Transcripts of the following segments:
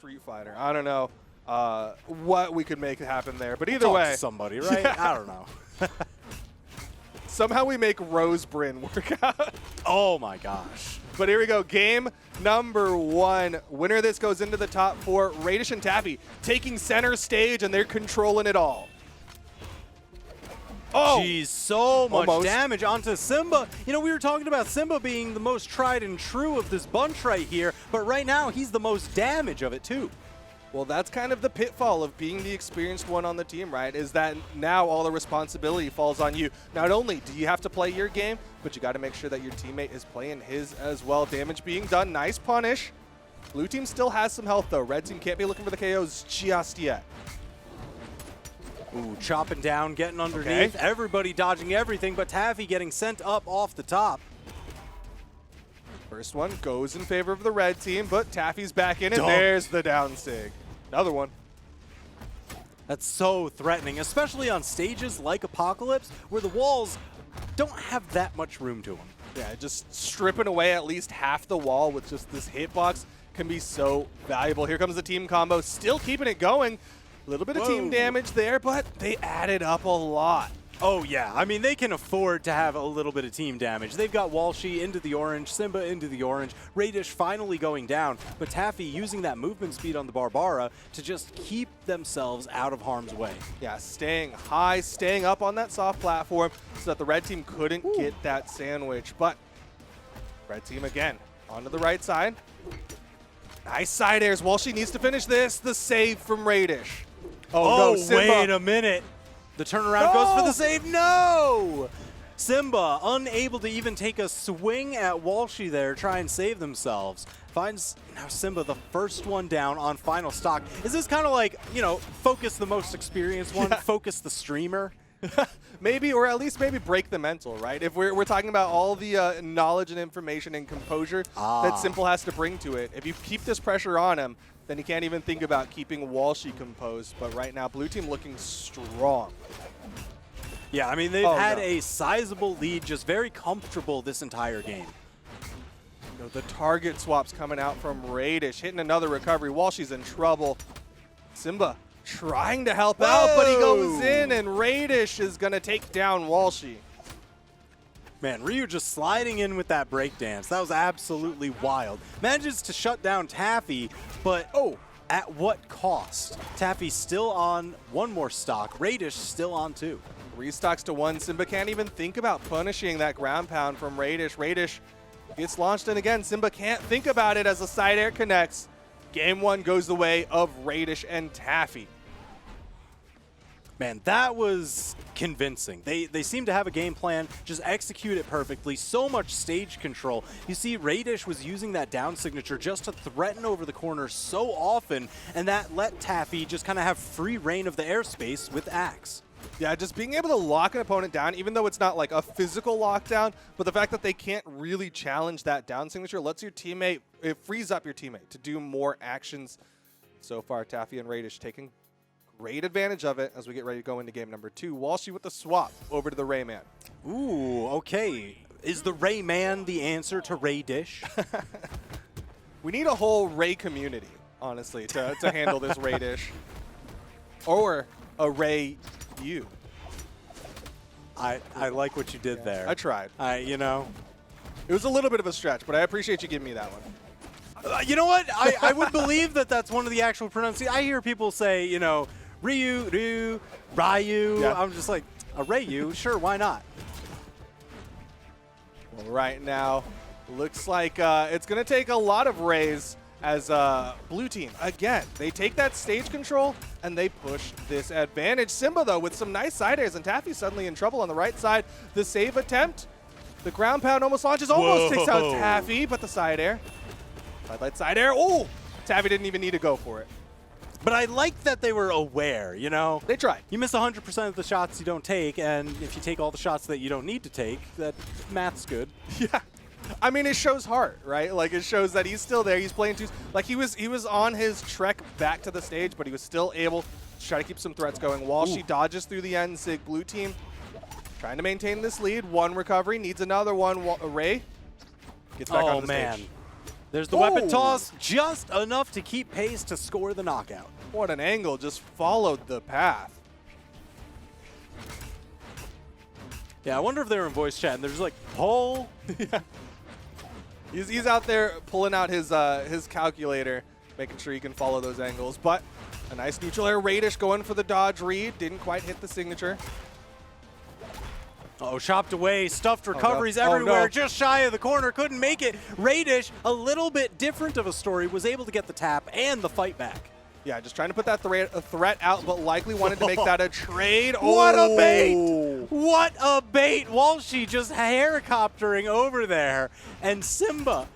Street Fighter. I don't know what we could make happen there, but either Talk way, to somebody, right? Yeah. I don't know. Somehow we make Rose Bryn work out. Oh my gosh. But here we go, game number 1. Winner of this goes into the top 4. Raydish and Taffyyy taking center stage, and they're controlling it all. Oh, Jeez, so much Almost. damage onto Simba. You know, we were talking about Simba being the most tried and true of this bunch right here, but right now he's the most damage of it too. well, that's kind of the pitfall of being the experienced one on the team, right? Is that now all the responsibility falls on you. Not only do you have to play your game, but you got to make sure that your teammate is playing his as well. Damage being done. Nice punish. Blue team still has some health, though. Red team can't be looking for the KOs just yet. Ooh, chopping down, getting underneath. Okay. Everybody dodging everything, but Taffyyy getting sent up off the top. First one goes in favor of the red team, but Taffy's back in, and Dunk. there's the down sig. Another one. That's so threatening, especially on stages like Apocalypse, where the walls don't have that much room to them. Yeah, just stripping away at least half the wall with just this hitbox can be so valuable. Here comes the team combo, still keeping it going. A little bit of team damage there, but they added up a lot. Oh yeah, I mean they can afford to have a little bit of team damage. They've got Walshy into the orange, Simba into the orange, Raydish finally going down, but Taffyyy using that movement speed on the Barbara to just keep themselves out of harm's way. Yeah, staying high, staying up on that soft platform so that the red team couldn't get that sandwich. But red team again, onto the right side. Nice side airs. Walshy needs to finish this. The save from Raydish. Oh, no, Simba. wait a minute. The turnaround goes for the save. No! Simba unable to even take a swing at Walshy there, try and save themselves. Finds now Simba the first one down on final stock. Is this kind of like, you know, focus the most experienced one, focus the streamer? Maybe, or at least maybe break the mental, right? If we're talking about all the knowledge and information and composure that Simple has to bring to it, if you keep this pressure on him, then he can't even think about keeping Walshy composed. But right now, blue team looking strong. Yeah, I mean, they've had a sizable lead, just very comfortable this entire game. You know, the target swaps coming out from Raydish, hitting another recovery. Walshy's in trouble. Simba trying to help out, but he goes in, and Raydish is going to take down Walshy. Man, Ryu just sliding in with that breakdance. That was absolutely wild. Manages to shut down Taffyyy, but at what cost? Taffy's still on one more stock. Raydish still on 2. Restocks to 1. Simba can't even think about punishing that ground pound from Raydish. Raydish gets launched in again. Simba can't think about it as the side air connects. Game 1 goes the way of Raydish and Taffyyy. Man, that was convincing. They seem to have a game plan, just execute it perfectly. So much stage control. You see, Raydish was using that down signature just to threaten over the corner so often, and that let Taffyyy just kind of have free reign of the airspace with Axe. Yeah, just being able to lock an opponent down, even though it's not like a physical lockdown, but the fact that they can't really challenge that down signature lets your teammate, it frees up your teammate to do more actions. So far, Taffyyy and Raydish taking great advantage of it as we get ready to go into game number 2. Walshy with the swap over to the Rayman. Ooh, okay. Is the Rayman the answer to Raydish? We need a whole Ray community, honestly, to handle this Raydish. Or a Ray you. I like what you did there. I tried. You know. It was a little bit of a stretch, but I appreciate you giving me that one. You know what? I would believe that that's one of the actual pronunciations. I hear people say, you know, Ryu, Ryu. Yeah. I'm just like, a Rayu? Sure, why not? Well, right now, looks like it's going to take a lot of Rays as blue team. Again, they take that stage control and they push this advantage. Simba, though, with some nice side airs, and Taffy suddenly in trouble on the right side. The save attempt, the ground pound almost launches, almost takes out Taffy, but the side air. Side air. Oh, Taffy didn't even need to go for it. But I like that they were aware, you know? They tried. You miss 100% of the shots you don't take, and if you take all the shots that you don't need to take, that math's good. Yeah. I mean, it shows heart, right? Like, it shows that he's still there. He's playing twos. Like, he was on his trek back to the stage, but he was still able to try to keep some threats going. Walshy dodges through the end. Sig, blue team trying to maintain this lead. One recovery, needs another one. Ray gets back onto the stage. There's the weapon toss, just enough to keep pace to score the knockout. What an angle, just followed the path. Yeah, I wonder if they're in voice chat and they're just like, pull. Yeah. He's out there pulling out his calculator, making sure he can follow those angles. But a nice neutral air. Raydish going for the dodge read. Didn't quite hit the signature. Oh, chopped away, stuffed recoveries Oh, no. everywhere, Oh, no. just shy of the corner, couldn't make it. Raydish, a little bit different of a story, was able to get the tap and the fight back. Yeah, just trying to put that threat out, but likely wanted to make that a trade. What a Oh. bait! What a bait! Walshy just helicoptering over there. And Simba,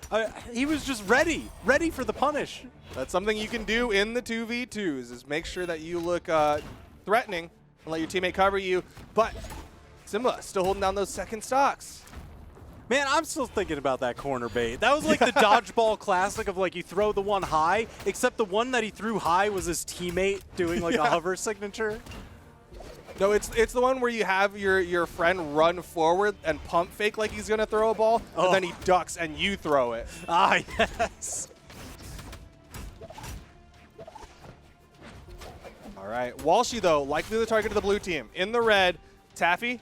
he was just ready for the punish. That's something you can do in the 2v2s, is make sure that you look threatening and let your teammate cover you. But Simba still holding down those second stocks. Man, I'm still thinking about that corner bait. That was like the dodgeball classic of like you throw the one high, except the one that he threw high was his teammate doing like a hover signature. No, it's the one where you have your friend run forward and pump fake like he's going to throw a ball, and then he ducks and you throw it. Ah, yes. All right. Walshy, though, likely the target of the blue team. In the red, Taffyyy.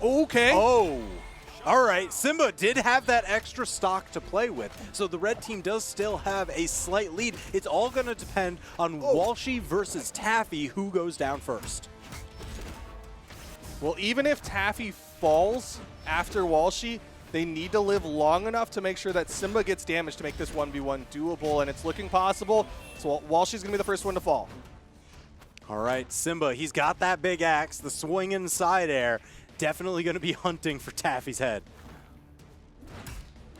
Okay. Oh. All right, Simba did have that extra stock to play with, so the red team does still have a slight lead. It's all going to depend on Walshy versus Taffyyy, who goes down first. Well, even if Taffyyy falls after Walshy, they need to live long enough to make sure that Simba gets damage to make this 1v1 doable, and it's looking possible. So Walshy's going to be the first one to fall. All right, Simba, he's got that big axe, the swinging side air. Definitely going to be hunting for Taffy's head.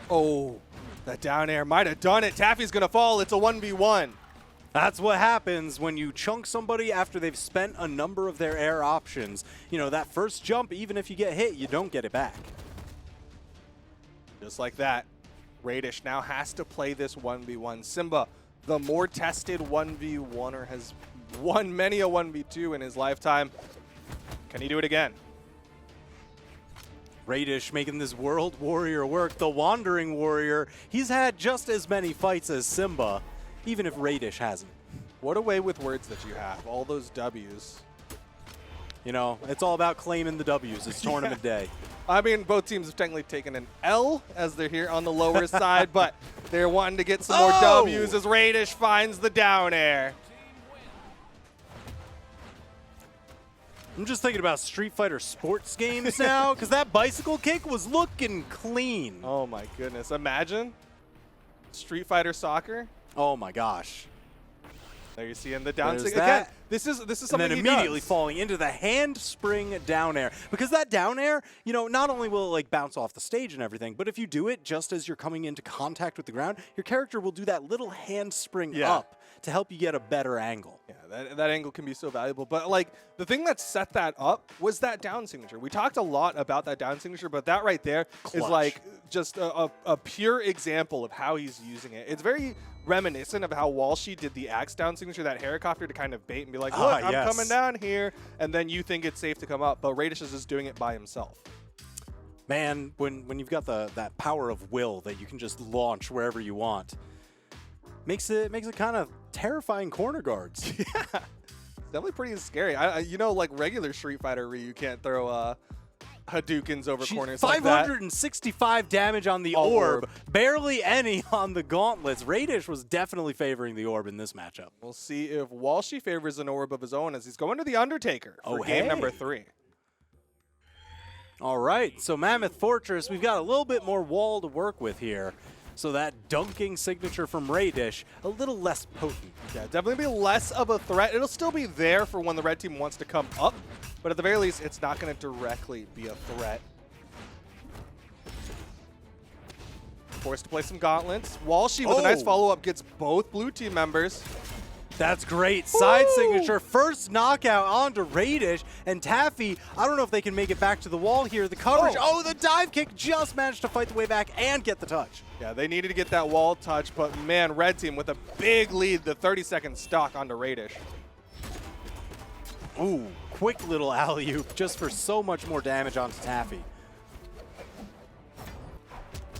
Oh, that down air might have done it. Taffy's going to fall. It's a 1v1. That's what happens when you chunk somebody after they've spent a number of their air options. You know, that first jump, even if you get hit, you don't get it back. Just like that, Raydish now has to play this 1v1. Simba, the more tested 1v1er, has won many a 1v2 in his lifetime. Can he do it again? Raydish making this World Warrior work. The Wandering Warrior, he's had just as many fights as Simba, even if Raydish hasn't. What a way with words that you have. All those W's. You know, it's all about claiming the W's. It's tournament day. I mean, both teams have technically taken an L as they're here on the lower side, but they're wanting to get some more W's as Raydish finds the down air. I'm just thinking about Street Fighter sports games now, because that bicycle kick was looking clean. Oh my goodness. Imagine Street Fighter Soccer. Oh my gosh. There you see in the down There's again. that. This is And something then he immediately does. falling into the handspring down air. Because that down air, you know, not only will it like bounce off the stage and everything, but if you do it just as you're coming into contact with the ground, your character will do that little handspring up to help you get a better angle. Yeah, that angle can be so valuable. But like the thing that set that up was that down signature. We talked a lot about that down signature, but that right there is like just a pure example of how he's using it. It's very reminiscent of how Walshy did the axe down signature, that helicopter to kind of bait and be like, look, I'm coming down here, and then you think it's safe to come up, but Raydish is just doing it by himself. Man, when you've got that power of will that you can just launch wherever you want, makes it kind of terrifying corner guards. Yeah, it's definitely pretty scary. You know, like regular Street Fighter Ryu, you can't throw Hadoukens over corners like that. 565 damage on the orb, barely any on the gauntlets. Raydish was definitely favoring the orb in this matchup. We'll see if Walshy favors an orb of his own as he's going to the Undertaker for game number 3. All right, so Mammoth Fortress, we've got a little bit more wall to work with here. So that dunking signature from Raydish, a little less potent. Yeah, definitely be less of a threat. It'll still be there for when the red team wants to come up, but at the very least, it's not going to directly be a threat. Forced to play some gauntlets. Walshy with a nice follow-up gets both blue team members. That's great. Side signature. First knockout onto Raydish. And Taffyyy, I don't know if they can make it back to the wall here. The coverage. Oh, the dive kick just managed to fight the way back and get the touch. Yeah, they needed to get that wall touch, but man, red team with a big lead, the 30-second stock onto Raydish. Ooh, quick little alley-oop just for so much more damage onto Taffyyy.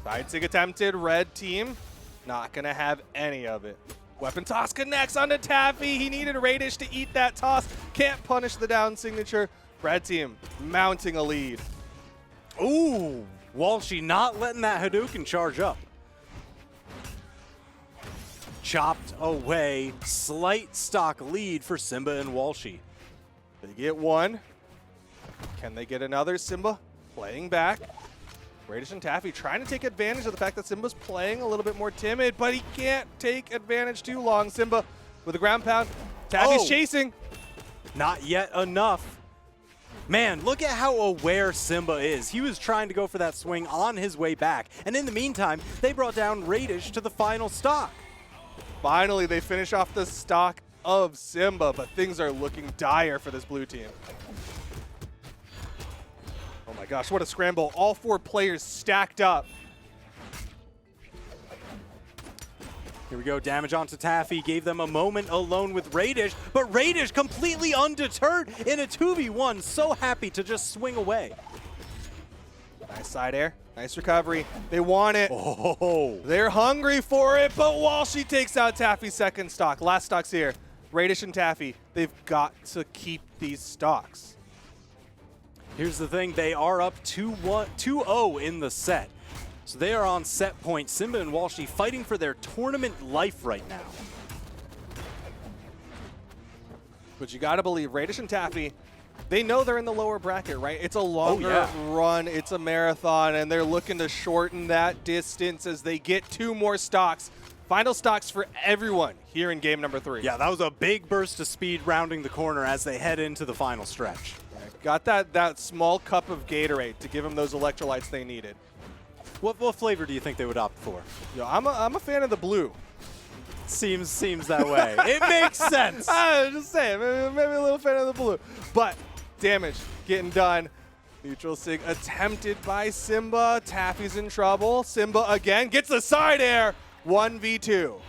Side sig attempted, red team. Not gonna have any of it. Weapon toss connects onto Taffy. He needed Raydish to eat that toss. Can't punish the down signature. Red team mounting a lead. Ooh, Walshy not letting that Hadouken charge up. Chopped away. Slight stock lead for Simba and Walshy. They get one. Can they get another? Simba playing back. Raydish and Taffy trying to take advantage of the fact that Simba's playing a little bit more timid, but he can't take advantage too long. Simba with a ground pound. Taffy's chasing. Not yet enough. Man, look at how aware Simba is. He was trying to go for that swing on his way back. And in the meantime, they brought down Raydish to the final stock. Finally, they finish off the stock of Simba, but things are looking dire for this blue team. Oh my gosh, what a scramble. All 4 players stacked up. Here we go, damage onto Taffy, gave them a moment alone with Raydish, but Raydish completely undeterred in a 2v1, so happy to just swing away. Nice side air, nice recovery. They want it. Oh, They're hungry for it, but Walshy takes out Taffy's second stock. Last stock's here. Raydish and Taffy, they've got to keep these stocks. here's the thing, they are up 2-0 in the set. So they are on set point. Simba and Walshy fighting for their tournament life right now. But you got to believe Raydish and Taffy, they know they're in the lower bracket, right? It's a longer run. It's a marathon, and they're looking to shorten that distance as they get 2 more stocks. Final stocks for everyone here in game number 3. Yeah, that was a big burst of speed rounding the corner as they head into the final stretch. Got that small cup of Gatorade to give them those electrolytes they needed. What flavor do you think they would opt for? Yo, I'm a fan of the blue. Seems that way. It makes sense. I'm just saying, maybe a little fan of the blue. But damage getting done. Neutral sig attempted by Simba. Taffy's in trouble. Simba again gets the side air. 1v2.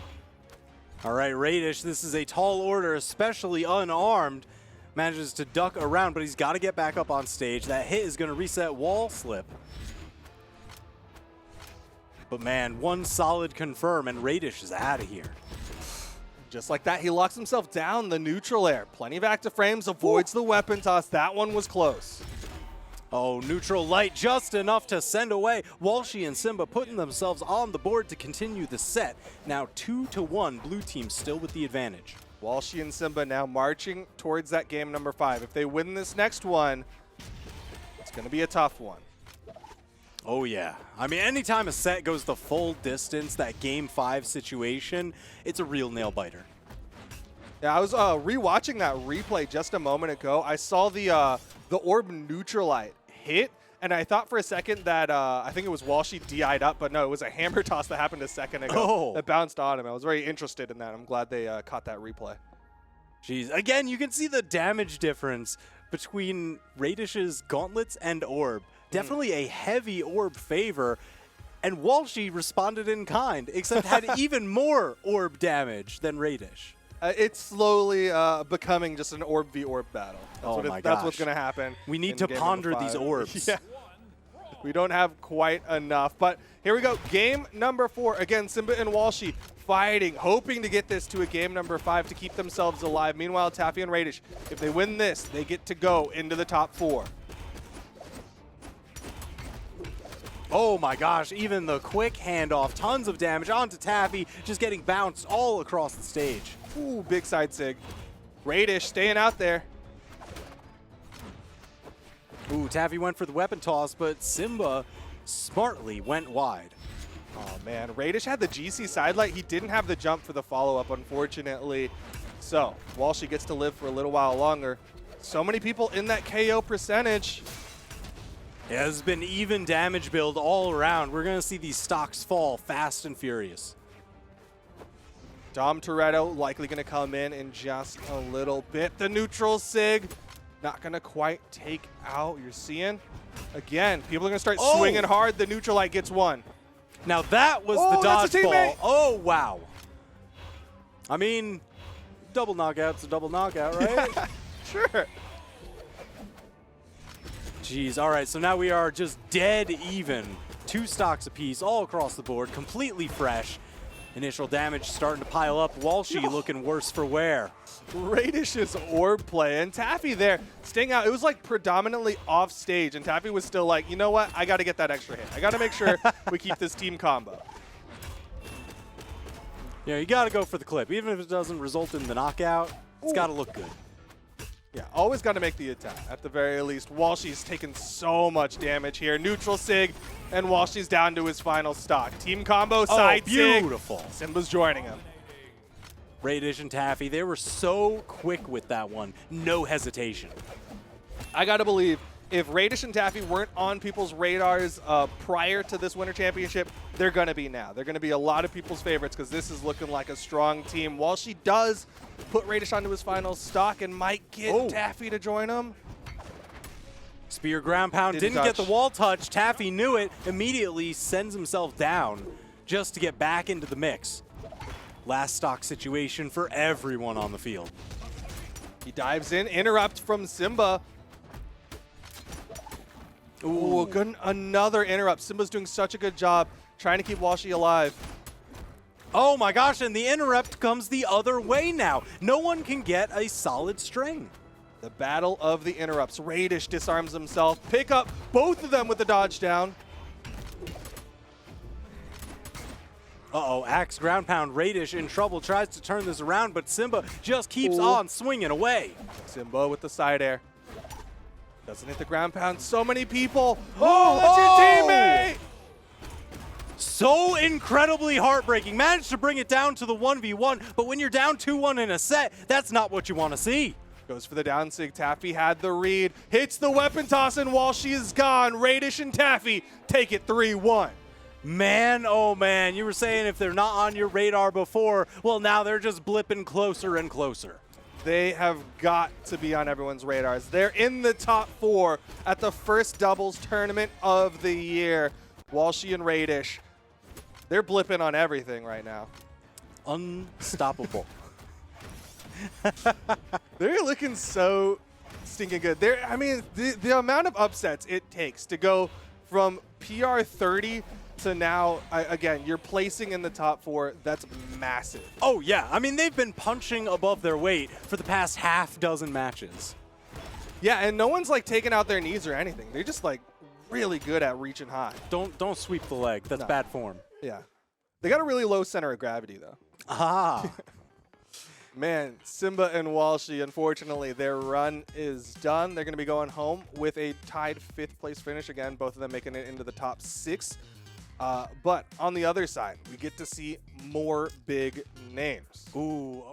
All right, Raydish, this is a tall order, especially unarmed. Manages to duck around, but he's got to get back up on stage. That hit is going to reset wall slip. But man, one solid confirm, and Raydish is out of here. Just like that, he locks himself down the neutral air. Plenty of active frames, avoids the weapon toss. That one was close. Oh, neutral light just enough to send away. Walshy and Simba putting themselves on the board to continue the set. Now 2-1, blue team still with the advantage. Walshy and Simba now marching towards that game number 5. If they win this next one, it's going to be a tough one. Oh yeah. I mean, anytime a set goes the full distance, that game 5 situation, it's a real nail biter. Yeah, I was rewatching that replay just a moment ago. I saw the orb neutralite hit, and I thought for a second that I think it was Walshy DI'd up, but no, it was a hammer toss that happened a second ago that bounced on him. I was very interested in that. I'm glad they caught that replay. Jeez, again, you can see the damage difference between Raydish's gauntlets and orb. Definitely a heavy orb favor, and Walshy responded in kind, except had even more orb damage than Raydish. It's slowly becoming just an orb v orb battle. That's what's going to happen. We need to ponder these orbs. Yeah. We don't have quite enough. But here we go. Game number 4. Again, Simba and Walshy fighting, hoping to get this to a game number 5 to keep themselves alive. Meanwhile, Taffy and Raydish, if they win this, they get to go into the top 4. Oh my gosh, even the quick handoff, tons of damage onto Taffy, just getting bounced all across the stage. Ooh, big side sig. Raydish staying out there. Ooh, Taffy went for the weapon toss, but Simba smartly went wide. Oh man, Raydish had the GC sidelight. He didn't have the jump for the follow-up, unfortunately. So, Walshy gets to live for a little while longer. So many people in that KO percentage. It has been even damage build all around. We're going to see these stocks fall fast and furious. Dom Toretto likely going to come in just a little bit. The neutral sig not going to quite take out. You're seeing, again, people are going to start swinging hard. The neutralite gets one. Now that was the dodgeball. Oh, wow. I mean, double knockout's a double knockout, right? Yeah, sure. Jeez, all right, so now we are just dead even. 2 stocks apiece all across the board, completely fresh. Initial damage starting to pile up. Walshy looking worse for wear. Raydish's orb play, and Taffy there staying out. It was like predominantly off stage, and Taffy was still like, you know what? I got to get that extra hit. I got to make sure we keep this team combo. Yeah, you got to go for the clip. Even if it doesn't result in the knockout, it's got to look good. Yeah, always got to make the attack. At the very least, Walshy's taken so much damage here. Neutral Sig, and Walshy's down to his final stock. Team combo, side Sig. Beautiful. Simba's joining him. Raydish and Taffy, they were so quick with that one. No hesitation. I got to believe if Raydish and Taffy weren't on people's radars prior to this Winter Championship, they're going to be now. They're going to be a lot of people's favorites because this is looking like a strong team. Walshy does put Raydish onto his final stock and might get Taffy to join him. Spear ground pound didn't get the wall touch. Taffy knew it, immediately sends himself down just to get back into the mix. Last stock situation for everyone on the field. He dives in, interrupt from Simba. Ooh, good, another interrupt. Simba's doing such a good job trying to keep Walshy alive. Oh my gosh, and the interrupt comes the other way now. No one can get a solid string. The battle of the interrupts. Raydish disarms himself. Pick up both of them with the dodge down. Uh-oh, axe ground pound. Raydish in trouble, tries to turn this around, but Simba just keeps on swinging away. Simba with the side air. Doesn't hit the ground pound. So many people. Oh, that's your teammate! So incredibly heartbreaking. Managed to bring it down to the 1v1, but when you're down 2-1 in a set, that's not what you want to see. Goes for the down sig. Taffy had the read. Hits the weapon toss, and Walshy is gone. Raydish and Taffy take it 3-1. Man, oh man, you were saying if they're not on your radar before, well now they're just blipping closer and closer. They have got to be on everyone's radars. They're in the top 4 at the first doubles tournament of the year. Walshy and Raydish, they're blipping on everything right now. Unstoppable. They're looking so stinking good. I mean, the amount of upsets it takes to go from PR 30 to now, again, you're placing in the top 4. That's massive. Oh, yeah. I mean, they've been punching above their weight for the past half dozen matches. Yeah, and no one's, like, taking out their knees or anything. They're just, like, really good at reaching high. Don't sweep the leg. That's bad form. Yeah. They got a really low center of gravity, though. Ah. Man, Simba and Walshy, unfortunately, their run is done. They're going to be going home with a tied 5th place finish. Again, both of them making it into the top 6. But on the other side, we get to see more big names. Ooh.